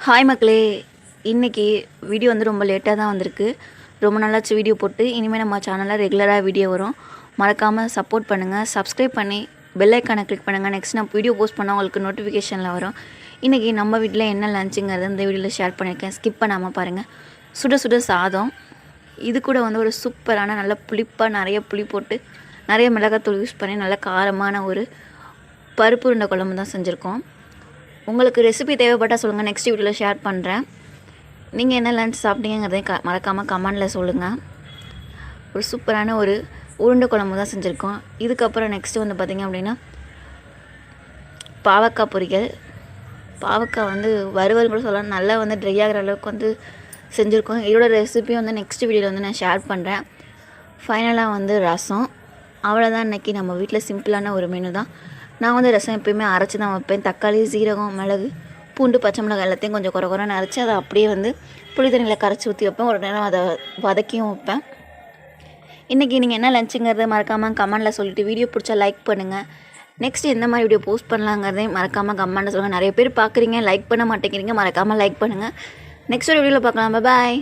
Hi மக்களே, இன்றைக்கி video வந்து ரொம்ப லேட்டாக தான் வந்திருக்கு. ரொம்ப நாளாச்சு வீடியோ போட்டு. இனிமேல் நம்ம சேனலில் ரெகுலராக வீடியோ வரும். மறக்காமல் சப்போர்ட் பண்ணுங்கள், சப்ஸ்கிரைப் பண்ணி பெல் ஐக்கானை கிளிக் பண்ணுங்கள். நெக்ஸ்ட் நான் வீடியோ போஸ்ட் பண்ணால் உங்களுக்கு நோட்டிஃபிகேஷனில் வரும். இன்றைக்கி நம்ம வீட்டில் என்ன லஞ்சுங்கிறது இந்த வீடியோவில் ஷேர் பண்ணியிருக்கேன். ஸ்கிப் பண்ணாமல் பாருங்கள். சுட சுட சாதம், இது கூட வந்து ஒரு சூப்பரான நல்ல புளிப்பாக நிறைய புளி போட்டு நிறைய மிளகாத்தூள் யூஸ் பண்ணி நல்ல காரமான ஒரு பருப்பு உருண்டை குழம்பு தான் செஞ்சுருக்கோம். உங்களுக்கு ரெசிபி தேவைப்பட்டால் சொல்லுங்கள், நெக்ஸ்ட் வீடியோவில் ஷேர் பண்ணுறேன். நீங்கள் என்ன லஞ்ச் சாப்பிட்டீங்கிறதையும் மறக்காமல் கமெண்டில் சொல்லுங்கள். ஒரு சூப்பரான ஒரு உருண்டை குழம்பு தான் செஞ்சுருக்கோம். இதுக்கப்புறம் நெக்ஸ்ட்டு வந்து பார்த்திங்க அப்படின்னா பாவக்காய் பொரியல். பாவக்காய் வந்து வறுவல் கூட சொல்லலாம், நல்லா வந்து ட்ரை ஆகிற அளவுக்கு வந்து செஞ்சுருக்கோம். இதோட ரெசிபியும் வந்து நெக்ஸ்ட் வீடியோவில் வந்து நான் ஷேர் பண்ணுறேன். ஃபைனலாக வந்து ரசம். அவ்வளோதான் இன்றைக்கி நம்ம வீட்டில் சிம்பிளான ஒரு மெனு தான். நான் வந்து ரசம் எப்போயுமே அரைச்சி தான் வைப்பேன். தக்காளி, சீரகம், மிளகு, பூண்டு, பச்சை மிளகாய் எல்லாத்தையும் கொஞ்சம் குறைன்னு அரைச்சி அதை அப்படியே வந்து புளி தண்ணியில் கரைச்சி ஊற்றி வைப்பேன். ஒரு நேரம் அதை வதக்கியும் வைப்பேன். இன்றைக்கி நீங்கள் என்ன லஞ்சுங்கிறத மறக்காமல் கமெண்டில் சொல்லிவிட்டு வீடியோ பிடிச்சா லைக் பண்ணுங்கள். நெக்ஸ்ட் எந்த மாதிரி வீடியோ போஸ்ட் பண்ணலாங்கிறதையும் மறக்காமல் கமெண்டில் சொல்லுங்கள். நிறைய பேர் பார்க்குறீங்க, லைக் பண்ண மாட்டேங்கிறீங்க. மறக்காமல் லைக் பண்ணுங்கள். நெக்ஸ்ட் ஒரு வீடியோவில் பார்க்கலாம். பாய்.